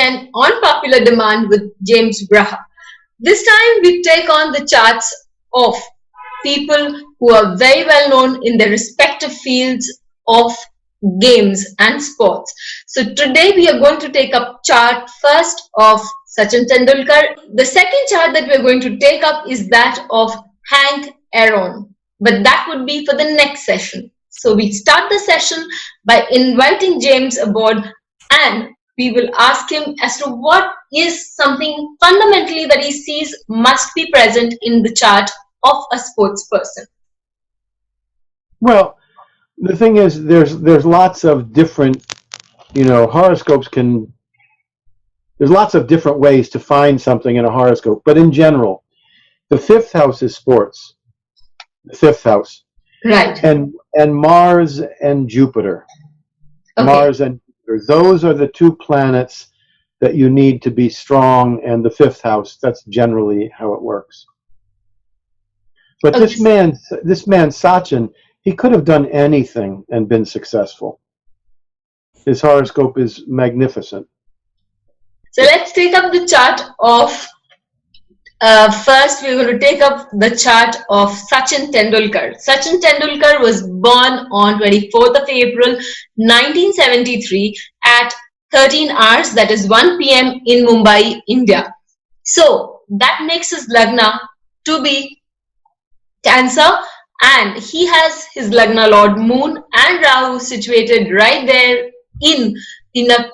again on popular demand with James Braha. This time we take on the charts of people who are very well known in their respective fields of games and sports. So today we are going to take up chart first of Sachin Tendulkar. The second chart that we are going to take up is that of Hank Aaron, but that would be for the next session. So we start the session by inviting James aboard, and we will ask him as to what is something fundamentally that he sees must be present in the chart of a sports person. Well, the thing is, there's lots of different, horoscopes can. There's lots of different ways to find something in a horoscope, but in general, the fifth house is sports. The fifth house, right? And Mars and Jupiter. Okay. Mars and Jupiter. Those are the two planets that you need to be strong, and the fifth house. That's generally how it works. But okay. this man Sachin, he could have done anything and been successful. His horoscope is magnificent. So let's take up the chart of, first we're going to take up the chart of Sachin Tendulkar. Sachin Tendulkar was born on 24th of April 1973 at 13 hours, that is 1 p.m. in Mumbai, India. So that makes his Lagna to be Cancer, and he has his Lagna Lord Moon and Rahu situated right there in a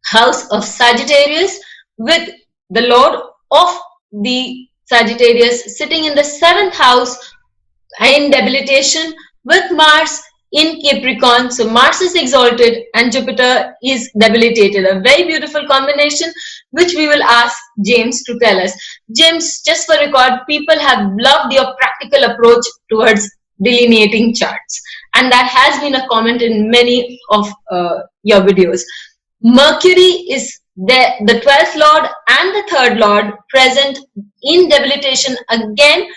house of Sagittarius, with the Lord of the Sagittarius sitting in the 7th house in debilitation with Mars in Capricorn. So Mars is exalted and Jupiter is debilitated. A very beautiful combination, which we will ask James to tell us. James, just for record, people have loved your practical approach towards delineating charts, and that has been a comment in many of your videos. Mercury is the 12th lord and the 3rd lord present in debilitation again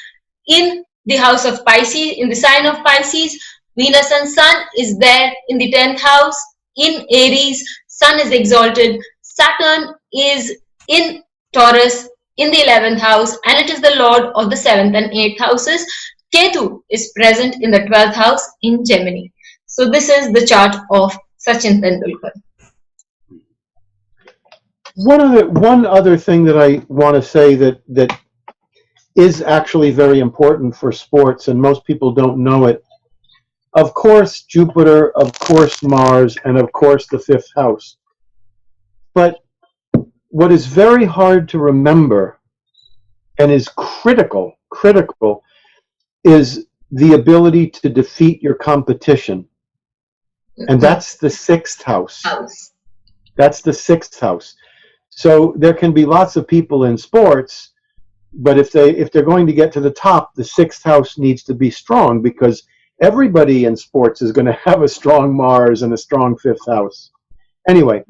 in the house of Pisces, in the sign of Pisces. Venus and Sun is there in the 10th house in Aries. Sun is exalted. Saturn is in Taurus in the 11th house, and it is the lord of the 7th and 8th houses. Ketu is present in the 12th house in Gemini. So this is the chart of Sachin Tendulkar. One other thing that I want to say that is actually very important for sports, and most people don't know it. Of course, Jupiter, of course, Mars, and of course, the 5th house. But what is very hard to remember and is critical, is the ability to defeat your competition. And that's the 6th house. That's the 6th house. So there can be lots of people in sports, but if they're going to get to the top, the 6th house needs to be strong, because everybody in sports is going to have a strong Mars and a strong 5th house. Anyway,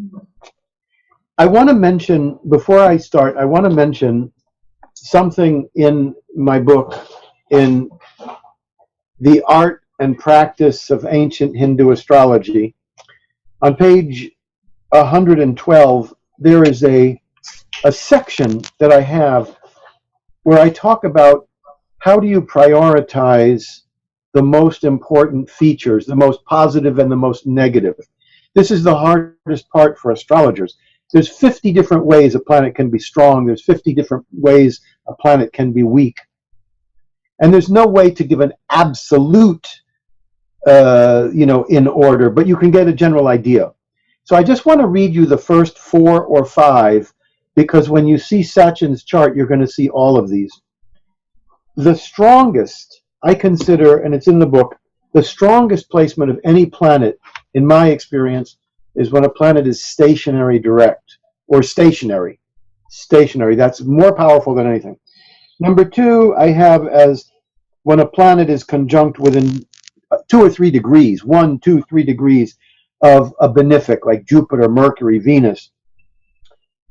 I want to mention, before I start, I want to mention something in my book, in The Art and Practice of Ancient Hindu Astrology. On page 112, there is a section that I have where I talk about how do you prioritize the most important features, the most positive and the most negative. This is the hardest part for astrologers. There's 50 different ways a planet can be strong. There's 50 different ways a planet can be weak. And there's no way to give an absolute, in order, but you can get a general idea. So I just want to read you the first 4 or 5, because when you see Sachin's chart, you're going to see all of these. The strongest, I consider, and it's in the book, the strongest placement of any planet, in my experience, is when a planet is stationary direct, or stationary. Stationary, that's more powerful than anything. Number 2, I have as when a planet is conjunct within 2 or 3 degrees, 1, 2, 3 degrees of a benefic, like Jupiter, Mercury, Venus,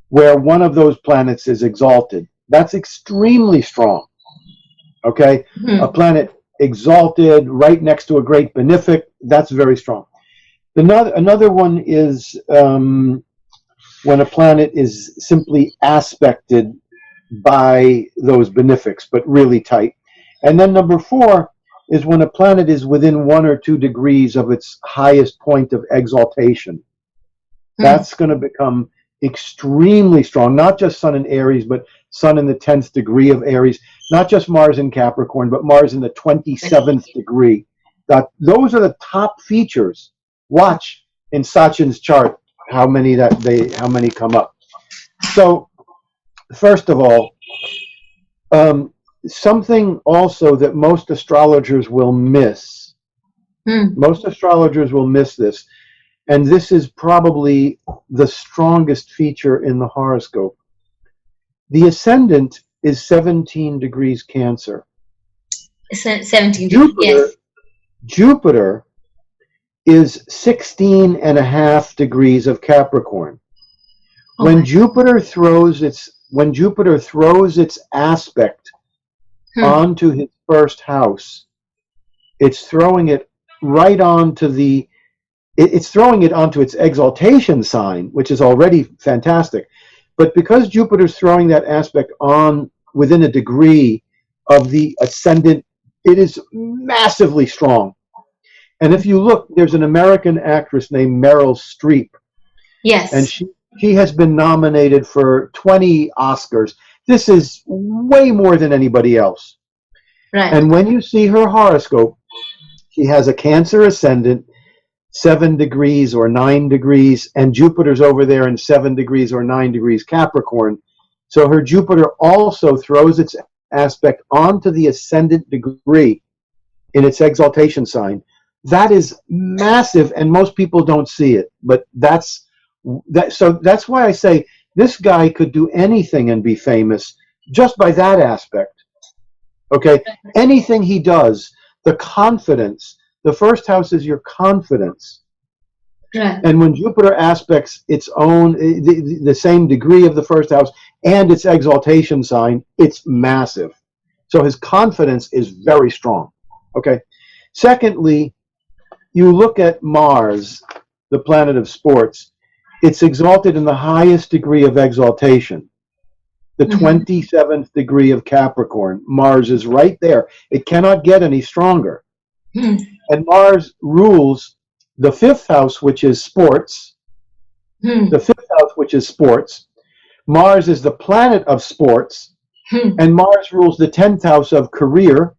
where one of those planets is exalted. That's extremely strong. Okay? Mm-hmm. A planet exalted right next to a great benefic, that's very strong. Another one is when a planet is simply aspected by those benefics, but really tight. And then number 4 is when a planet is within 1 or 2 degrees of its highest point of exaltation. That's going to become extremely strong, not just Sun in Aries, but Sun in the 10th degree of Aries, not just Mars in Capricorn, but Mars in the 27th degree. Those are the top features. Watch in Sachin's chart how many come up. So, first of all, something also that most astrologers will miss. Most astrologers will miss this. And this is probably the strongest feature in the horoscope. The ascendant is 17 degrees Cancer. 17 Jupiter, yes. Jupiter is 16.5 degrees of Capricorn. When Jupiter throws its aspect onto his first house, it's throwing it right onto it's throwing it onto its exaltation sign, which is already fantastic. But because Jupiter's throwing that aspect on within a degree of the ascendant, it is massively strong. And if you look, there's an American actress named Meryl Streep. Yes. And she has been nominated for 20 Oscars. This is way more than anybody else. Right. And when you see her horoscope, she has a Cancer ascendant, 7 degrees or 9 degrees, and Jupiter's over there in 7 degrees or 9 degrees Capricorn. So her Jupiter also throws its aspect onto the ascendant degree in its exaltation sign. That is massive, and most people don't see it. But so that's why I say this guy could do anything and be famous just by that aspect. Okay, anything he does, the confidence. The first house is your confidence. Right. And when Jupiter aspects its own, the same degree of the first house and its exaltation sign, it's massive. So his confidence is very strong. Okay. Secondly, you look at Mars, the planet of sports, it's exalted in the highest degree of exaltation, the 27th degree of Capricorn. Mars is right there. It cannot get any stronger. And Mars rules the 5th house, which is sports. The 5th house, which is sports. Mars is the planet of sports. And Mars rules the 10th house of career.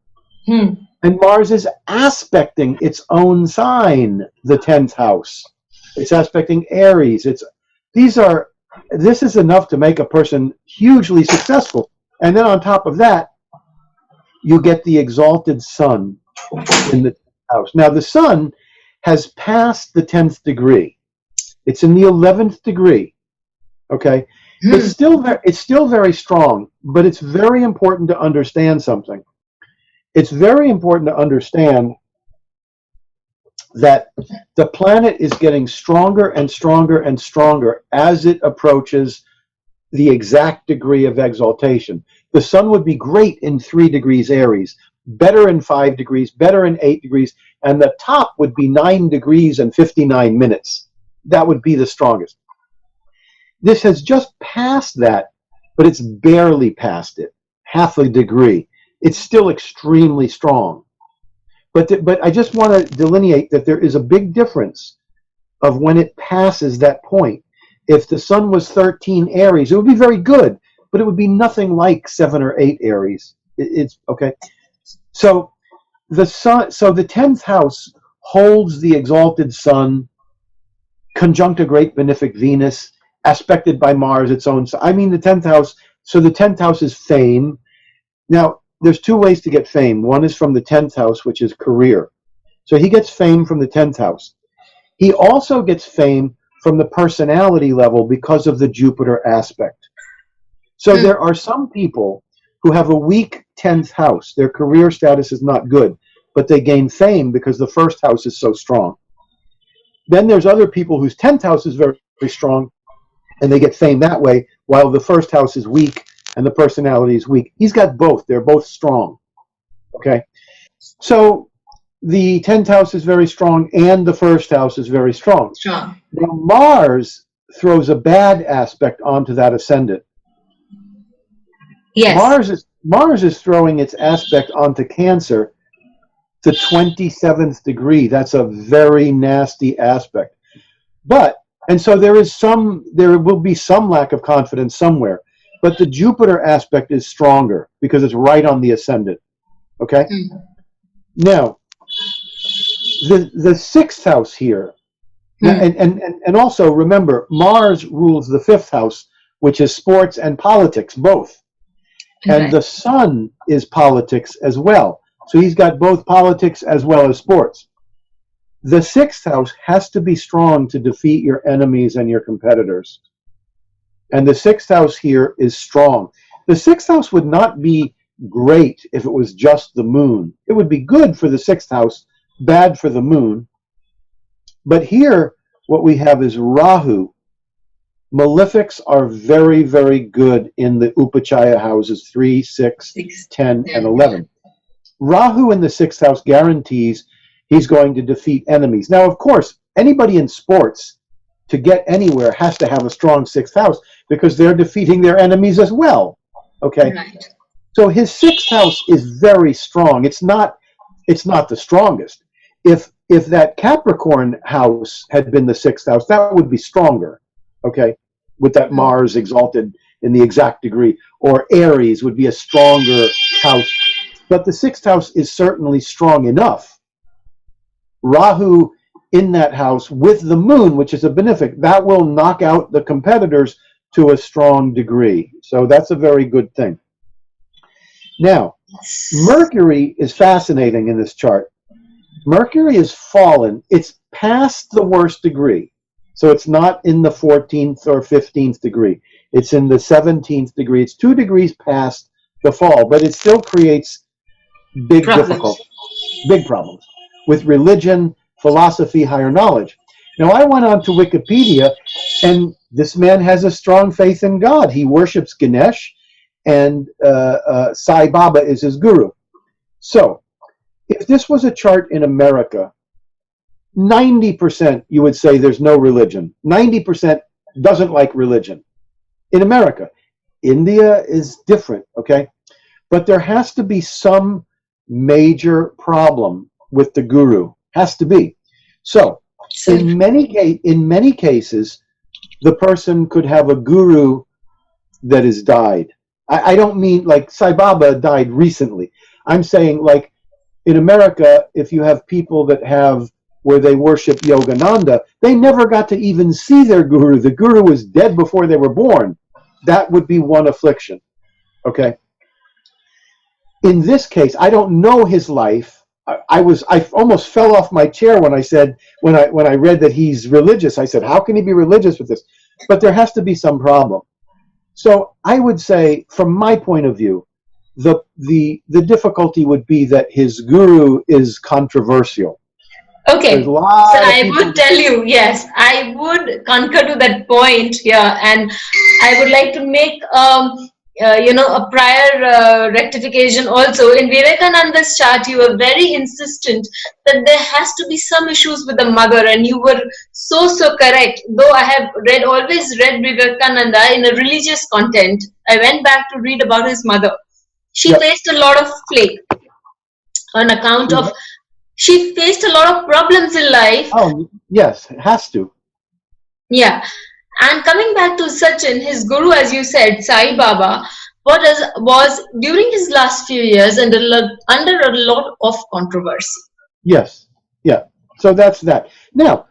And Mars is aspecting its own sign, the 10th house. It's aspecting Aries. This is enough to make a person hugely successful. And then on top of that, you get the exalted sun in the 10th house. Now the sun has passed the 10th degree. It's in the 11th degree. Okay? It's still very strong, but it's very important to understand something. It's very important to understand that the planet is getting stronger and stronger and stronger as it approaches the exact degree of exaltation. The sun would be great in 3 degrees Aries, better in 5 degrees, better in 8 degrees, and the top would be 9 degrees and 59 minutes. That would be the strongest. This has just passed that, but it's barely past it, half a degree. It's still extremely strong. But I just want to delineate that there is a big difference of when it passes that point. If the sun was 13 Aries, it would be very good, but it would be nothing like 7 or 8 Aries. It's okay. So the 10th house holds the exalted sun, conjunct a great benefic Venus, aspected by Mars, its own. I mean the 10th house. So the 10th house is fame. Now, there's 2 ways to get fame. One is from the 10th house, which is career. So he gets fame from the 10th house. He also gets fame from the personality level because of the Jupiter aspect. So there are some people who have a weak 10th house. Their career status is not good, but they gain fame because the first house is so strong. Then there's other people whose 10th house is very, very strong, and they get fame that way, while the first house is weak and the personality is weak. He's got both. They're both strong. Okay? So the 10th house is very strong and the first house is very strong. Strong. Now Mars, throws a bad aspect onto that ascendant. Yes. Mars is throwing its aspect onto Cancer, the 27th degree. That's a very nasty aspect. And so there will be some lack of confidence somewhere. But the Jupiter aspect is stronger because it's right on the ascendant. Okay? Now, the sixth house here, and also remember, Mars rules the fifth house, which is sports and politics, both. And the Sun is politics as well. So he's got both politics as well as sports. The sixth house has to be strong to defeat your enemies and your competitors. And the sixth house here is strong. The sixth house would not be great if it was just the moon. It would be good for the sixth house, bad for the moon. But here, what we have is Rahu. Malefics are very, very good in the Upachaya houses 3, 6, 10, and 11. Rahu in the sixth house guarantees he's going to defeat enemies. Now, of course, anybody in sports to get anywhere has to have a strong sixth house because they're defeating their enemies as well. Okay? Right. So his sixth house is very strong. It's not the strongest. If that Capricorn house had been the sixth house, that would be stronger. Okay? With that Mars exalted in the exact degree. Or Aries would be a stronger house. But the sixth house is certainly strong enough. Rahu in that house with the moon, which is a benefic, that will knock out the competitors to a strong degree. So that's a very good thing. Now, Mercury is fascinating in this chart. Mercury is fallen. It's past the worst degree. So it's not in the 14th or 15th degree. It's in the 17th degree. It's 2 degrees past the fall, but it still creates big difficulties, big problems with religion, philosophy, higher knowledge. Now, I went on to Wikipedia, and this man has a strong faith in God. He worships Ganesh, and Sai Baba is his guru. So, if this was a chart in America, 90% you would say there's no religion. 90% doesn't like religion. In America. India is different, okay? But there has to be some major problem with the guru. Has to be. So, in many cases, the person could have a guru that has died. I don't mean like Sai Baba died recently. I'm saying like in America, if you have people that have where they worship Yogananda, they never got to even see their guru. The guru was dead before they were born. That would be one affliction. Okay? In this case, I don't know his life. I almost fell off my chair when I said, when I read that he's religious. I said, how can he be religious with this? But there has to be some problem. So I would say, from my point of view, the difficulty would be that his guru is controversial. Okay, so I would tell you, yes, I would concur to that point here, and I would like to make a prior rectification also. In Vivekananda's chart, you were very insistent that there has to be some issues with the mother, and you were so correct. Though I have always read Vivekananda in a religious content, I went back to read about his mother. She faced a lot of plague on account of. She faced a lot of problems in life. Oh, yes, it has to. Yeah. And coming back to Sachin, his guru, as you said, Sai Baba, was during his last few years under a lot of controversy. Yes. Yeah. So that's that. Now,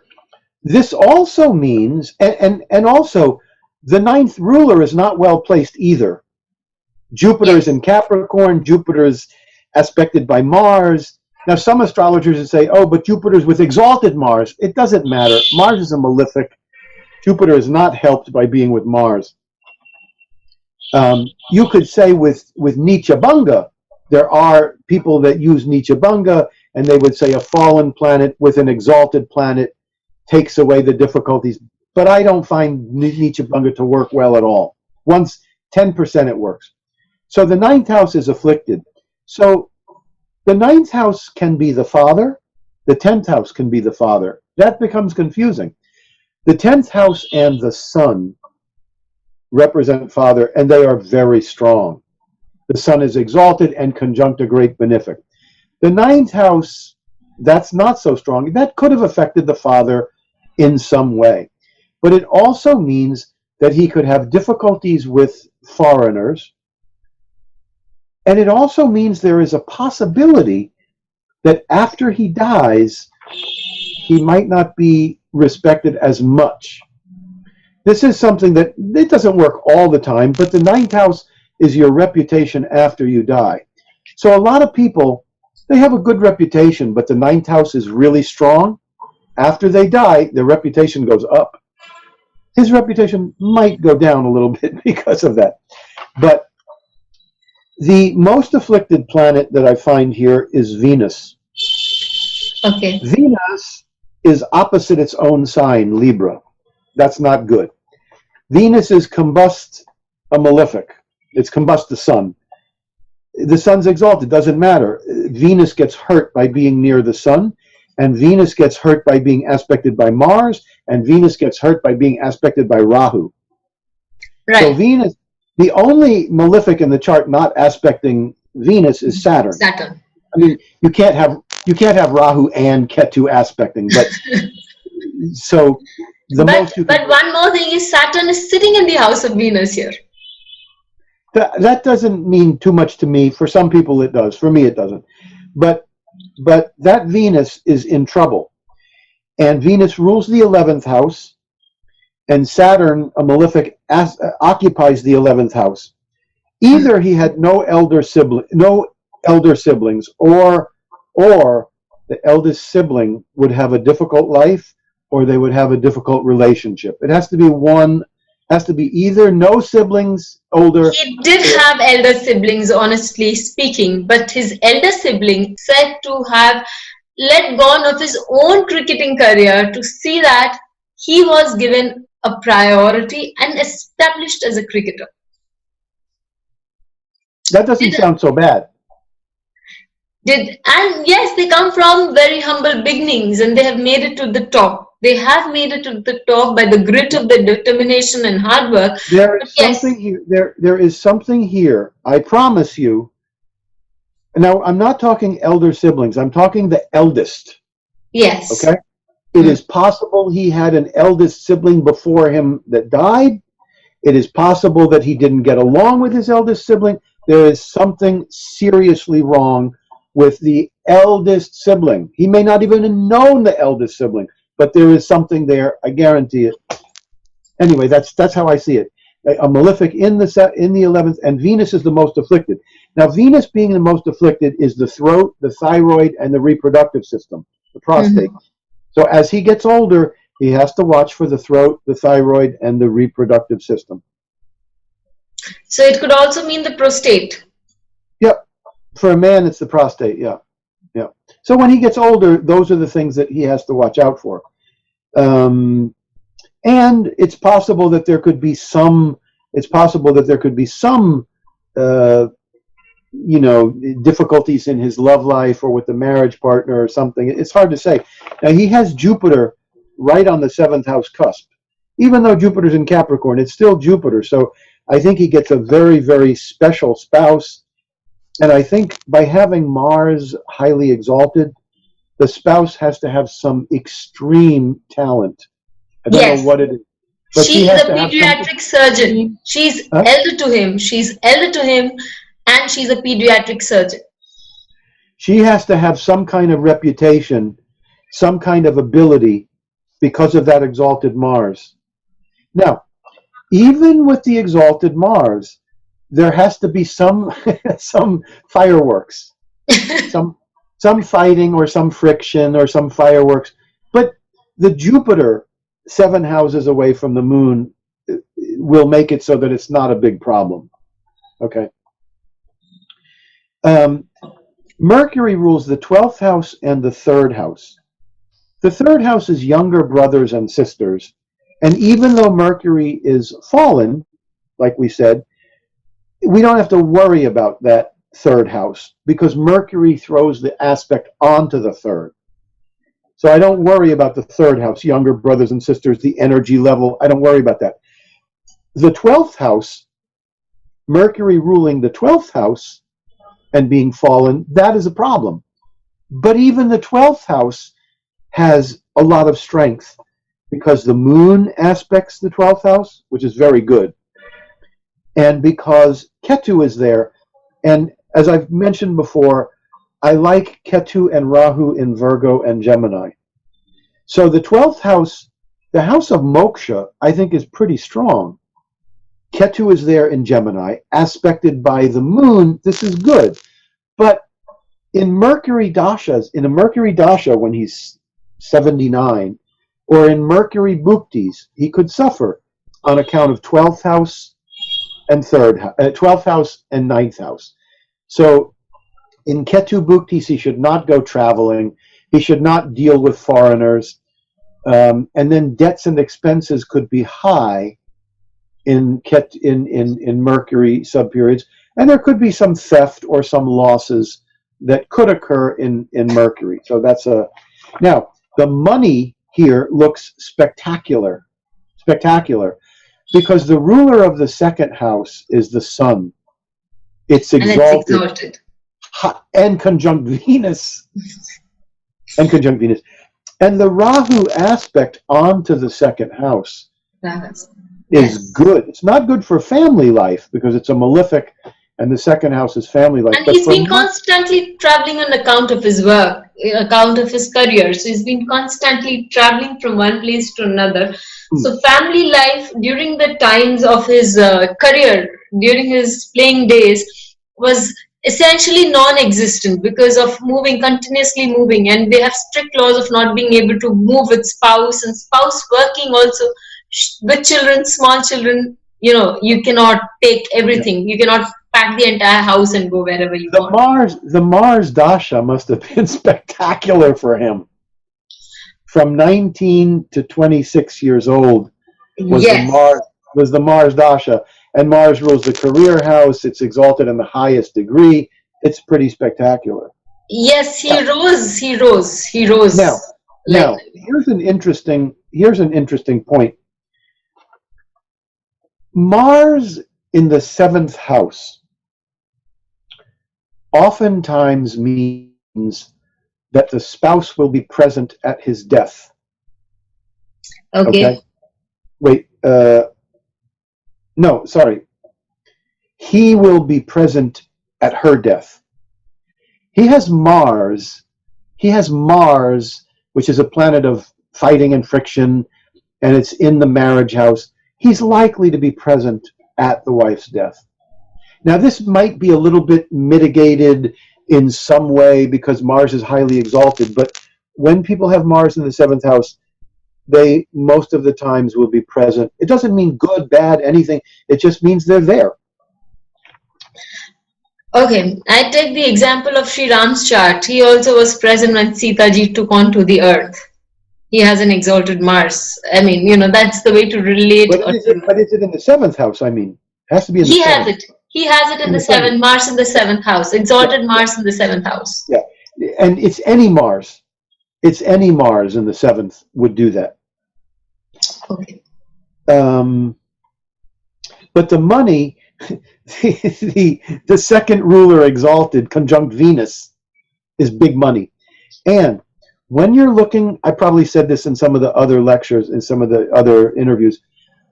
this also means, and also, the ninth ruler is not well placed either. Jupiter is in Capricorn. Jupiter is aspected by Mars. Now, some astrologers would say, oh, but Jupiter's with exalted Mars. It doesn't matter. Mars is a malefic. Jupiter is not helped by being with Mars. You could say with Nichabanga, there are people that use Nichabanga, and they would say a fallen planet with an exalted planet takes away the difficulties. But I don't find Nichabanga to work well at all. Once 10% it works. So the ninth house is afflicted. So the ninth house can be the father. The 10th house can be the father. That becomes confusing. The 10th house and the sun represent father, and they are very strong. The sun is exalted and conjunct a great benefic. The 9th house, that's not so strong. That could have affected the father in some way. But it also means that he could have difficulties with foreigners. And it also means there is a possibility that after he dies, he might not be respected as much. This is something that it doesn't work all the time, but the 9th house is your reputation after you die. So a lot of people, they have a good reputation, but the 9th house is really strong. After they die, their reputation goes up. His reputation might go down a little bit because of that. But the most afflicted planet that I find here is Venus. Okay. Venus is opposite its own sign, Libra. That's not good. Venus is combust a malefic. It's combust the sun. The sun's exalted, doesn't matter. Venus gets hurt by being near the sun, and Venus gets hurt by being aspected by Mars, and Venus gets hurt by being aspected by Rahu. Right. So Venus, the only malefic in the chart not aspecting Venus is Saturn. Saturn. I mean, you can't have Rahu and Ketu aspecting, but so but one more thing is Saturn is sitting in the house of Venus here. That doesn't mean too much to me. For some people it does. For me it doesn't. But that Venus is in trouble. And Venus rules the 11th house, and Saturn, a malefic, occupies the 11th house. Either he had no elder siblings, or the eldest sibling would have a difficult life, or they would have a difficult relationship. It has to be one. Has to be either no siblings, older. He did have elder siblings, honestly speaking, but his elder sibling said to have let go of his own cricketing career to see that he was given a priority and established as a cricketer. That doesn't sound so bad. And yes, they come from very humble beginnings and they have made it to the top. They have made it to the top by the grit of their determination and hard work. There is something here. There is something here. I promise you. Now, I'm not talking elder siblings. I'm talking the eldest. Yes. Okay? It is possible he had an eldest sibling before him that died. It is possible that he didn't get along with his eldest sibling. There is something seriously wrong with the eldest sibling. He may not even have known the eldest sibling, but there is something there. I guarantee it. Anyway, that's how I see it. A malefic in the 11th, and Venus is the most afflicted. Now, Venus being the most afflicted is the throat, the thyroid, and the reproductive system, the prostate. So as he gets older, he has to watch for the throat, the thyroid, and the reproductive system. So it could also mean the prostate. Yep. For a man, it's the prostate. Yeah. Yeah. So when he gets older, those are the things that he has to watch out for. And it's possible that there could be some. It's possible that there could be some, difficulties in his love life or with the marriage partner or something. It's hard to say. Now he has Jupiter right on the 7th house cusp. Even though Jupiter's in Capricorn, it's still Jupiter. So I think he gets a very, very special spouse. And I think by having Mars highly exalted, the spouse has to have some extreme talent. I don't know what it is. But she's a pediatric surgeon. She's elder to him. And she's a pediatric surgeon. She has to have some kind of reputation, some kind of ability because of that exalted Mars. Now, even with the exalted Mars, there has to be some fireworks, some fighting or some friction or some fireworks. But the Jupiter 7 houses away from the moon will make it so that it's not a big problem. Okay. Mercury rules the 12th house and the 3rd house. The 3rd house is younger brothers and sisters. And even though Mercury is fallen, like we said, we don't have to worry about that 3rd house because Mercury throws the aspect onto the 3rd. So I don't worry about the third house, younger brothers and sisters, the energy level. I don't worry about that. The 12th house, Mercury ruling the 12th house and being fallen, that is a problem. But even the 12th house has a lot of strength because the moon aspects the 12th house, which is very good. And because Ketu is there, and as I've mentioned before, I like Ketu and Rahu in Virgo and Gemini. So the 12th house, the house of moksha, I think is pretty strong. Ketu is there in Gemini, aspected by the moon. This is good. But in Mercury dashas, in a Mercury dasha when he's 79, or in Mercury bhuktis, he could suffer on account of 12th house and 12th house and 9th house. So in Ketu bhuktis, he should not go traveling. He should not deal with foreigners. And then debts and expenses could be high in Mercury subperiods. And there could be some theft or some losses that could occur in Mercury. So that's a... Now, the money here looks spectacular. Spectacular. Because the ruler of the second house is the sun. It's exalted. And it's exalted. And conjunct Venus. And conjunct Venus. And the Rahu aspect onto the second house is good. It's not good for family life because it's a malefic, and the second house is family life. And he's been constantly traveling on account of his work, account of his career. So he's been constantly traveling from one place to another. So family life during the times of his career, during his playing days, was essentially non-existent because of continuously moving, and they have strict laws of not being able to move with spouse, and spouse working also with children, small children. You cannot take everything. You cannot pack the entire house and go wherever you want. The Mars Dasha must have been spectacular for him. From 19 to 26 years old was the Mars Dasha. And Mars rules the career house. It's exalted in the highest degree. It's pretty spectacular. Yes, he rose. Now, here's an interesting point. Mars in the 7th house oftentimes means that the spouse will be present at his death. Okay? Wait, no, sorry. He will be present at her death. He has Mars, which is a planet of fighting and friction, and it's in the marriage house. He's likely to be present at the wife's death. Now, this might be a little bit mitigated in some way because Mars is highly exalted, but when people have Mars in the 7th house, they most of the times will be present. It doesn't mean good, bad, anything. It just means they're there. Okay, I take the example of Sri Ram's chart. He also was present when Sita ji took onto the earth. He has an exalted Mars. I mean, that's the way to relate. But is it in the 7th house? I mean, it has to be in the 7th. He has it in the 7th. Mars in the 7th house. Exalted Mars in the 7th house. Yeah, and it's any Mars. It's any Mars in the 7th would do that. Okay. But the money, the second ruler exalted, conjunct Venus, is big money. And when you're looking, I probably said this in some of the other lectures, in some of the other interviews,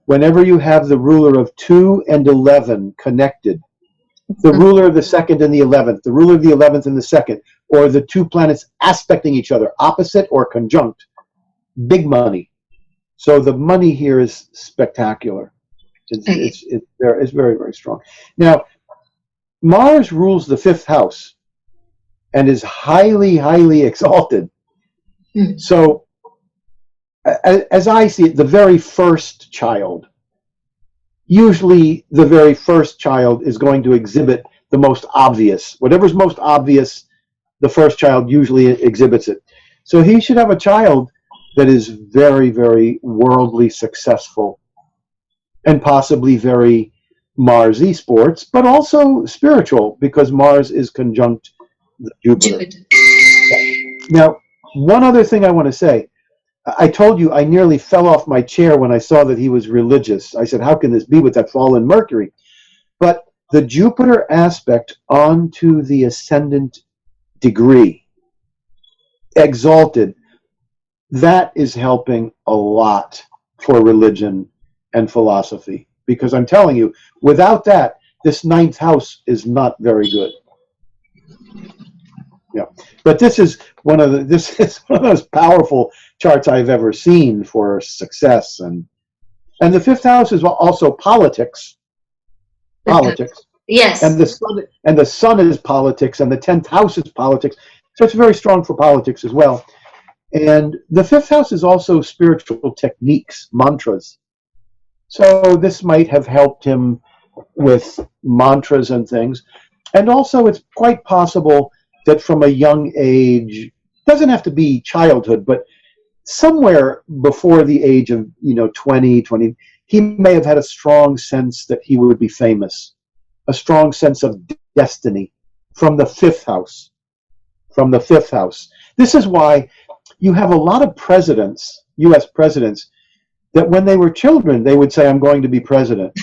whenever you have the ruler of 2 and 11 connected, the ruler of the 2nd and the 11th, the ruler of the 11th and the 2nd, or the two planets aspecting each other, opposite or conjunct, big money. So the money here is spectacular. It's very, very strong. Now, Mars rules the 5th house and is highly, highly exalted. So, as I see it, the very first child, usually the very first child is going to exhibit the most obvious. Whatever's most obvious, the first child usually exhibits it. So he should have a child that is very, very worldly successful and possibly very Mars-y sports, but also spiritual because Mars is conjunct Jupiter. Now, One other thing I want to say. I told you I nearly fell off my chair when I saw that he was religious. I said, how can this be with that fallen Mercury? But the Jupiter aspect onto the ascendant degree, exalted, that is helping a lot for religion and philosophy. Because I'm telling you, without that, this ninth house is not very good. Yeah, but this is one of those powerful charts I've ever seen for success, and the fifth house is also politics. Politics. Yes. And the sun is politics, and the 10th house is politics. So it's very strong for politics as well. And the fifth house is also spiritual techniques, mantras. So this might have helped him with mantras and things. And also it's quite possible that from a young age, doesn't have to be childhood, but somewhere before the age of 20, he may have had a strong sense that he would be famous, a strong sense of destiny from the fifth house. From the fifth house. This is why you have a lot of presidents, U.S. presidents, that when they were children, they would say, I'm going to be president.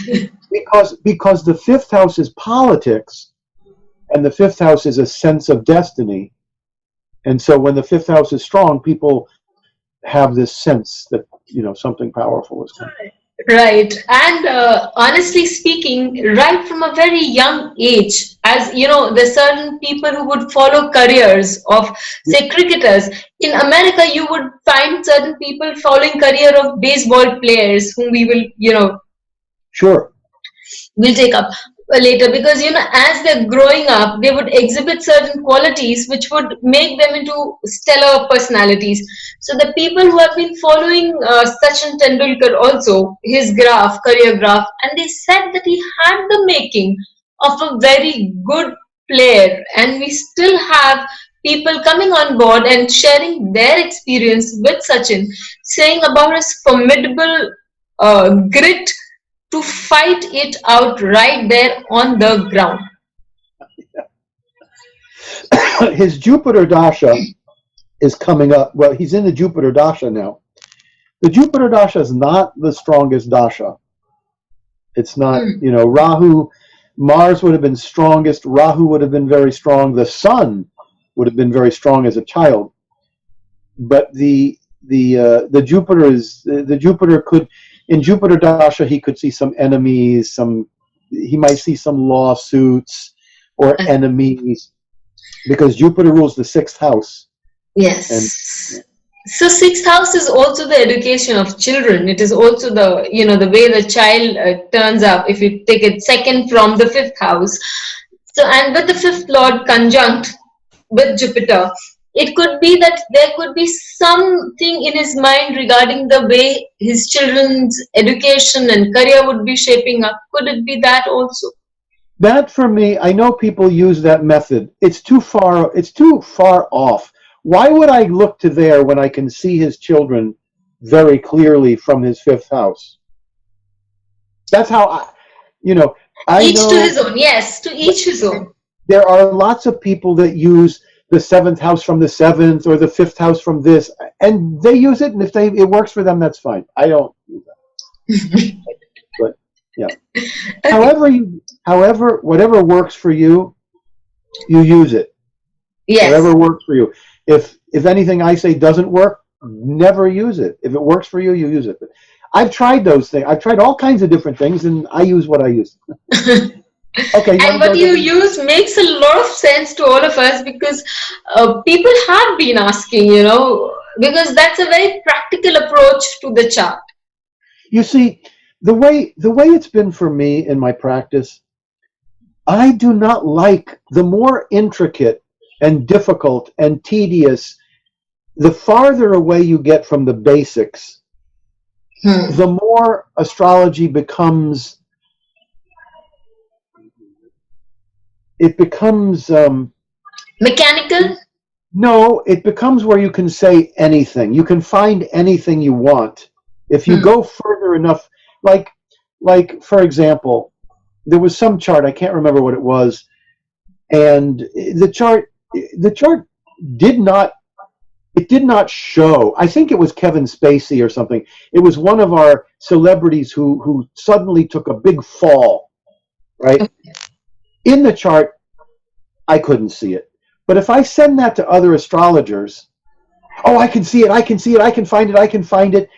because the fifth house is politics, and the fifth house is a sense of destiny. And so when the fifth house is strong, people have this sense that, something powerful is coming. Right. And honestly speaking, right from a very young age, as there's certain people who would follow careers of, say, cricketers. In America, you would find certain people following career of baseball players whom we will, Sure. We'll take up later, because as they're growing up, they would exhibit certain qualities which would make them into stellar personalities. So the people who have been following Sachin Tendulkar also, his career graph, and they said that he had the making of a very good player, and we still have people coming on board and sharing their experience with Sachin, saying about his formidable grit to fight it out right there on the ground. His Jupiter Dasha is coming up. Well, he's in the Jupiter Dasha now. The Jupiter Dasha is not the strongest Dasha. It's not, Rahu, Mars would have been strongest. Rahu would have been very strong. The Sun would have been very strong as a child. But the Jupiter could, in Jupiter Dasha, he could see some enemies, he might see some lawsuits or enemies, because Jupiter rules the sixth house. Yes. And, so sixth house is also the education of children. It is also the, the way the child turns up, if you take it second from the fifth house. So, and with the fifth lord conjunct with Jupiter, it could be that there could be something in his mind regarding the way his children's education and career would be shaping up. Could it be that also? That, for me, I know people use that method. It's too far off. Why would I look to there when I can see his children very clearly from his fifth house? That's how each know, to his own. Yes, to each his own. There are lots of people that use the seventh house from the seventh, or the fifth house from this, and they use it, and if it works for them, that's fine. I don't use that. But yeah. Okay. However, whatever works for you, you use it. Yes. Whatever works for you. If anything I say doesn't work, never use it. If it works for you, you use it. But I've tried those things. I've tried all kinds of different things, and I use what I use. Okay. And what you use makes a lot of sense to all of us, because people have been asking, because that's a very practical approach to the chart. You see, the way it's been for me in my practice, I do not like the more intricate and difficult and tedious, the farther away you get from the basics, the more astrology becomes, mechanical? No, it becomes where you can say anything. You can find anything you want. If you go further enough, like for example, there was some chart, I can't remember what it was, and the chart did not it did not show. I think it was Kevin Spacey or something. It was one of our celebrities who suddenly took a big fall, right? In the chart, I couldn't see it. But if I send that to other astrologers, oh, I can see it, I can see it, I can find it, I can find it.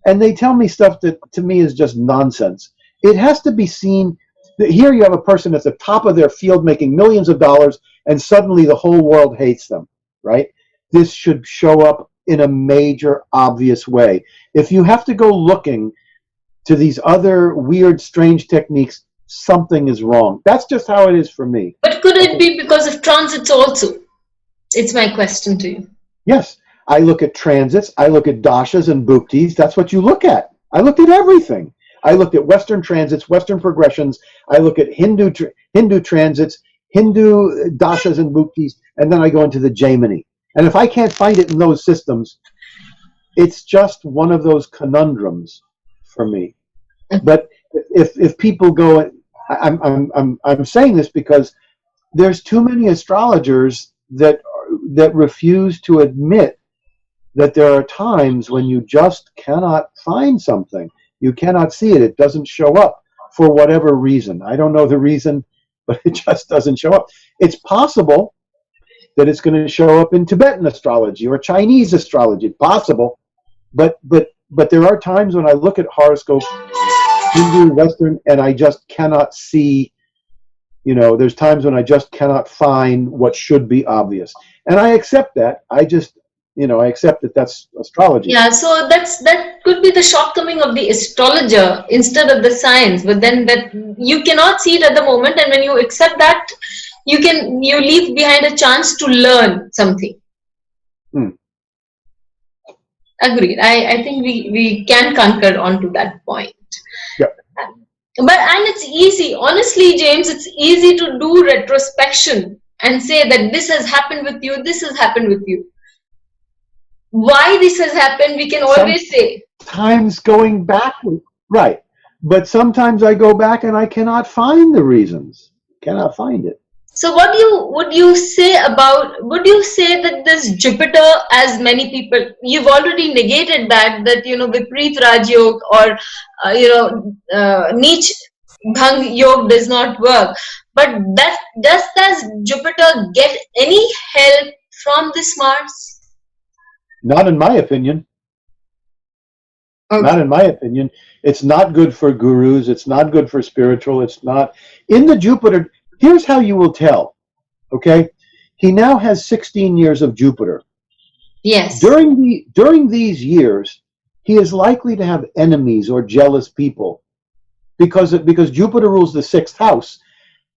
And they tell me stuff that to me is just nonsense. It has to be seen. Here you have a person at the top of their field making millions of dollars, and suddenly the whole world hates them, right? This should show up in a major, obvious way. If you have to go looking to these other weird, strange techniques, something is wrong. That's just how it is for me. But could it be because of transits also? It's my question to you. Yes. I look at transits. I look at dashas and bhuktis. That's what you look at. I looked at everything. I looked at Western transits, Western progressions. I look at Hindu transits, Hindu dashas and bhuktis, and then I go into the Jaimini. And if I can't find it in those systems, it's just one of those conundrums for me. But if people go, I'm saying this because there's too many astrologers that refuse to admit that there are times when you just cannot find something. You cannot see it. It doesn't show up for whatever reason. I don't know the reason, but it just doesn't show up. It's possible that it's going to show up in Tibetan astrology or Chinese astrology. It's possible, but there are times when I look at horoscopes, Hindu, Western, and I just cannot see. There's times when I just cannot find what should be obvious, and I accept that. I accept that that's astrology. Yeah, so that could be the shortcoming of the astrologer instead of the science. But then that you cannot see it at the moment, and when you accept that, you leave behind a chance to learn something. Agreed. I think we can concur onto that point. Yeah. And it's easy, honestly, James. It's easy to do retrospection and say that this has happened with you. This has happened with you. Why this has happened, we can always say. Sometimes going back, right. But sometimes I go back and I cannot find the reasons. Cannot find it. So what would you say that this Jupiter, as many people, you've already negated that Vipreet Rajyog or Neech Bhang Yog does not work. But does Jupiter get any help from this Mars? Not in my opinion. Okay. Not in my opinion. It's not good for gurus. It's not good for spiritual. It's not. In the Jupiter, here's how you will tell. Okay? He now has 16 years of Jupiter. Yes. During these years, he is likely to have enemies or jealous people because Jupiter rules the 6th house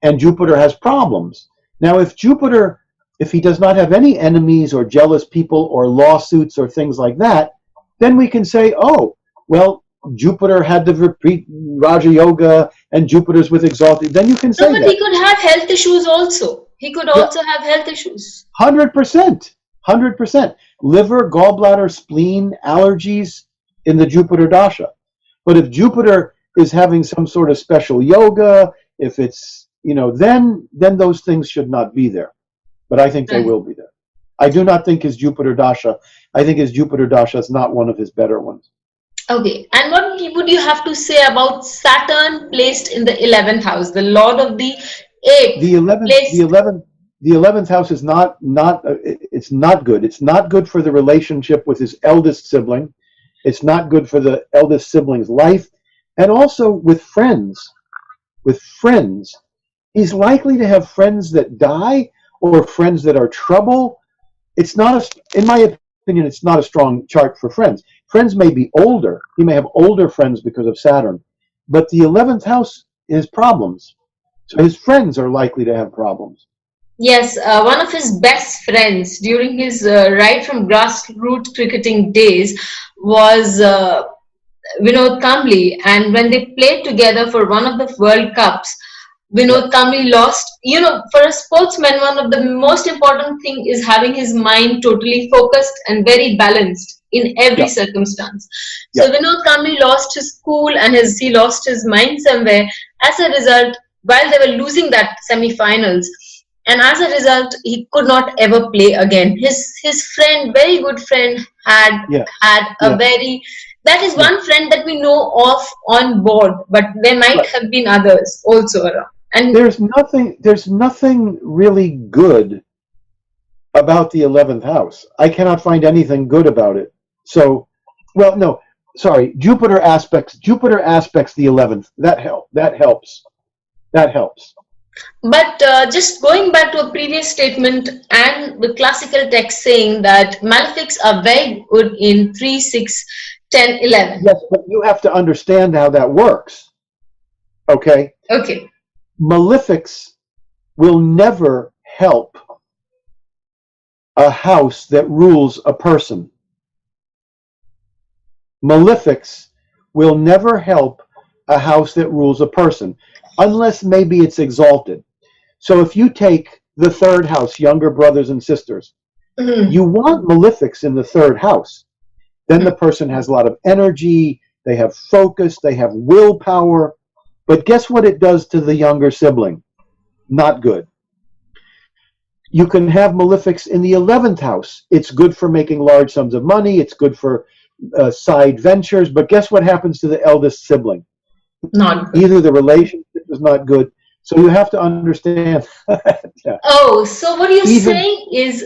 and Jupiter has problems. Now, if he does not have any enemies or jealous people or lawsuits or things like that, then we can say, oh, well, Jupiter had the Vipreet Raja Yoga and Jupiter's with exalted. Then you can say but he could have health issues also. He could also have health issues. 100%. 100%. Liver, gallbladder, spleen, allergies in the Jupiter Dasha. But if Jupiter is having some sort of special yoga, if it's, then those things should not be there. But I think they will be there. I do not think his Jupiter Dasha, I think his Jupiter Dasha is not one of his better ones. Okay. And what would you have to say about Saturn placed in the 11th house, the Lord of the 8th? The 11th house is it's not good. It's not good for the relationship with his eldest sibling. It's not good for the eldest sibling's life. And also with friends. With friends. He's likely to have friends that die or friends that are trouble. It's not, in my opinion, it's not a strong chart for friends. Friends may be older. He may have older friends because of Saturn. But the 11th house is problems. So his friends are likely to have problems. Yes, one of his best friends during his right from grassroots cricketing days was Vinod Kambli. And when they played together for one of the World Cups, Vinod Kambli lost. For a sportsman, one of the most important thing is having his mind totally focused and very balanced in every circumstance. So Vinod Kambli lost his cool and he lost his mind somewhere. As a result, while they were losing that semi-finals, and as a result, he could not ever play again. His friend, very good friend, had a very, that is one friend that we know of on board, but there might have been others also around. And there's nothing really good about the 11th house. I cannot find anything good about it. So, well, no, sorry, Jupiter aspects the 11th. That helps. But just going back to a previous statement and the classical text saying that malefics are very good in 3, 6, 10, 11. Yes, but you have to understand how that works. Okay? Okay. Malefics will never help a house that rules a person. Malefics will never help a house that rules a person, unless maybe it's exalted. So if you take the third house, younger brothers and sisters, you want malefics in the third house. Then the person has a lot of energy, they have focus, they have willpower. But guess what it does to the younger sibling? Not good. You can have malefics in the 11th house. It's good for making large sums of money. It's good for side ventures. But guess what happens to the eldest sibling? Not good. Either the relationship is not good. So you have to understand. Yeah. Oh, so what you're saying is,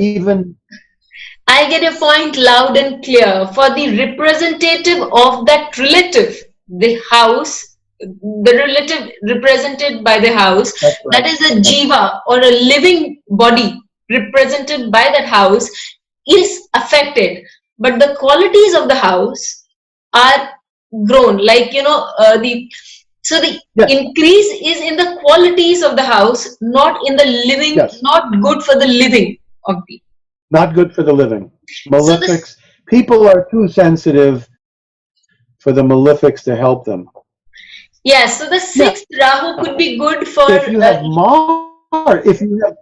I get your point loud and clear. For the representative of that relative, the house, the relative represented by the house, that is a jiva or a living body represented by that house, is affected. But the qualities of the house are grown. Like, so the increase is in the qualities of the house, not in the living, not good for the living of the. Not good for the living. Malefics, people are too sensitive for the malefics to help them. Yes, so the 6th Rahu could be good for. If you have Mars, if you have,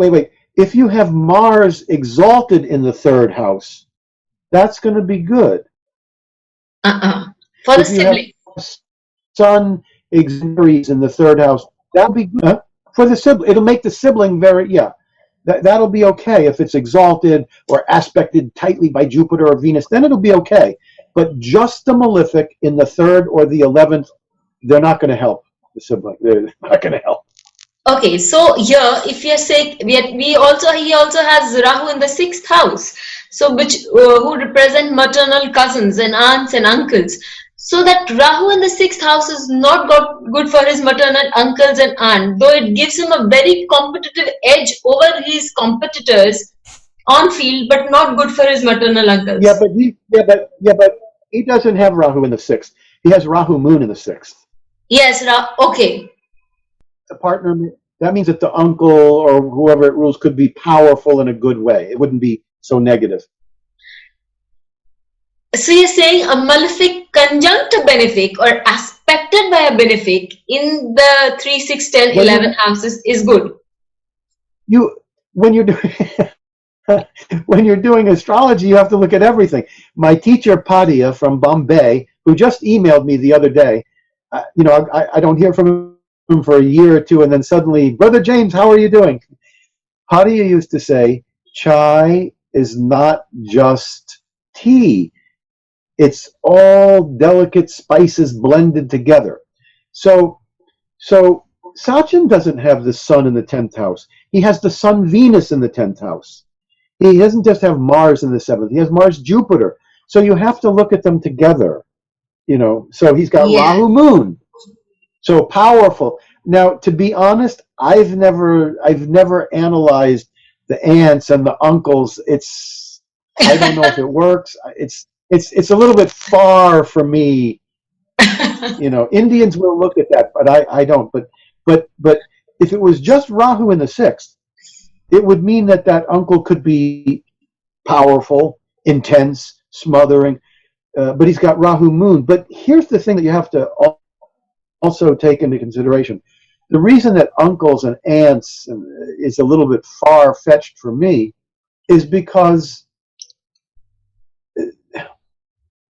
wait. If you have Mars exalted in the third house, that's going to be good. For the sibling. Sun exalted in the third house, that'll be good for the sibling. It'll make the sibling very, that'll be okay if it's exalted or aspected tightly by Jupiter or Venus. Then it'll be okay. But just the malefic in the 3rd or the 11th, they're not going to help the sibling. They're not going to help. Okay, so here, if you say he also has Rahu in the 6th house, so which who represent maternal cousins and aunts and uncles. So that Rahu in the 6th house is not good for his maternal uncles and aunt, though it gives him a very competitive edge over his competitors on field, but not good for his maternal uncles. Yeah, but he doesn't have Rahu in the 6th. He has Rahu Moon in the 6th. Yes, okay. The partner, that means that the uncle or whoever it rules could be powerful in a good way. It wouldn't be so negative. So you're saying a malefic conjunct a benefic or aspected by a benefic in the 3, 6, 10, 11 houses is good. When you're doing astrology, you have to look at everything. My teacher Padia from Bombay, who just emailed me the other day, I don't hear from him for a year or two, and then suddenly, Brother James, how are you doing? Padia used to say, chai is not just tea. It's all delicate spices blended together. So Sachin doesn't have the sun in the 10th house. He has the sun Venus in the 10th house. He doesn't just have Mars in the 7th. He has Mars Jupiter. So you have to look at them together. So he's got Rahu Moon. So powerful. Now, to be honest, I've never analyzed the aunts and the uncles. I don't know if it works. It's a little bit far for me. Indians will look at that, but I don't. But if it was just Rahu in the 6th, it would mean that uncle could be powerful, intense, smothering. But he's got Rahu Moon. But here's the thing that you have to also take into consideration. The reason that uncles and aunts is a little bit far-fetched for me is because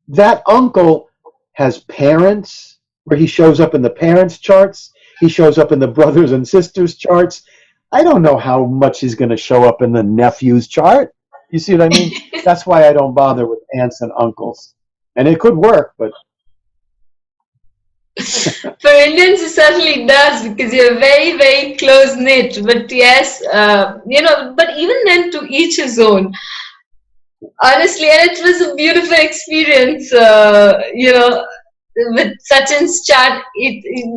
that uncle has parents where he shows up in the parents' charts. He shows up in the brothers and sisters charts. I don't know how much he's going to show up in the nephew's chart. You see what I mean? That's why I don't bother with aunts and uncles. And it could work, but for Indians, it certainly does, because you're very, very close knit. But yes, but even then, to each his own. Honestly, and it was a beautiful experience, with Sachin's chart.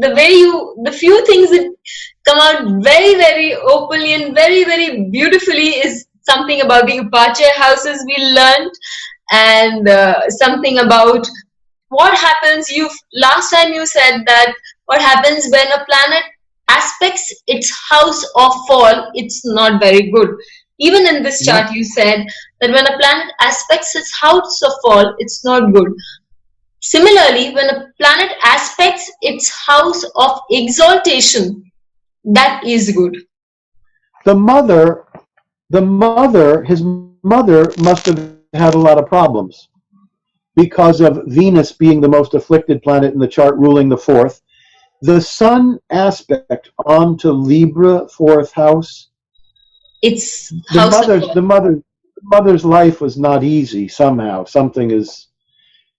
The few things that come out very, very openly and very, very beautifully is something about the Upachaya houses we learned, and something about what happens. Last time you said that what happens when a planet aspects its house of fall, it's not very good. Even in this chart, you said that when a planet aspects its house of fall, it's not good. Similarly, when a planet aspects its house of exaltation, that is good. his mother must have had a lot of problems because of Venus being the most afflicted planet in the chart, ruling the fourth. The Sun aspect onto Libra, fourth house. It's the mother's life was not easy somehow. Something is.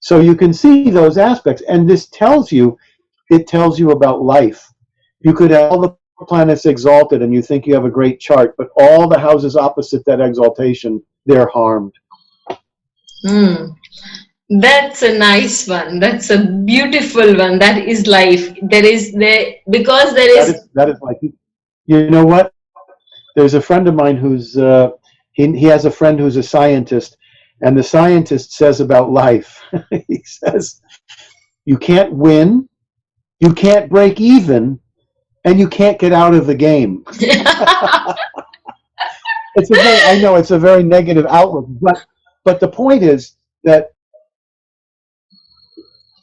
So you can see those aspects, and it tells you about life. You could have all the planets exalted and you think you have a great chart, but all the houses opposite that exaltation, they're harmed. That's a nice one. That's a beautiful one. That is life. That is like, you know what? There's a friend of mine who's he has a friend who's a scientist, and the scientist says about life, he says, you can't win, you can't break even, and you can't get out of the game. I know it's a very negative outlook, but the point is that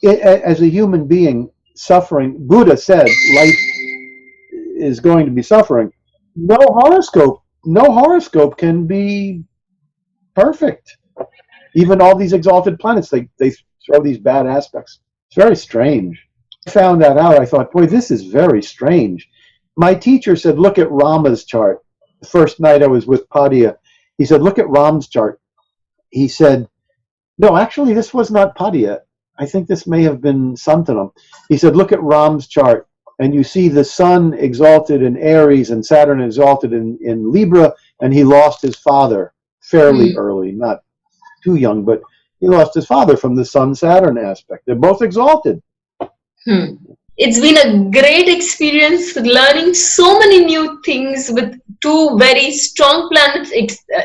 as a human being suffering, Buddha said life is going to be suffering. No horoscope can be perfect. Even all these exalted planets, they throw these bad aspects. It's very strange. I found that out. I thought, boy, this is very strange. My teacher said, look at Rama's chart. The first night I was with Padya, he said, look at Ram's chart. He said, no, actually, this was not Padya. I think this may have been Santanam. He said, look at Ram's chart, and you see the Sun exalted in Aries and Saturn exalted in Libra, and he lost his father fairly early, not too young, but he lost his father from the Sun-Saturn aspect. They're both exalted. It's been a great experience learning so many new things with two very strong planets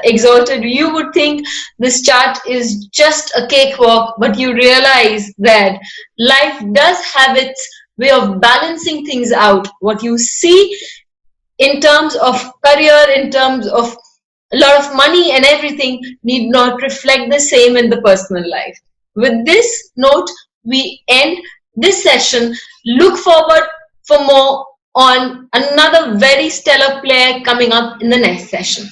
exalted. You would think this chart is just a cakewalk, but you realize that life does have its way of balancing things out. What you see in terms of career, in terms of a lot of money and everything, need not reflect the same in the personal life. With this note, we end this session. Look forward for more on another very stellar player coming up in the next session.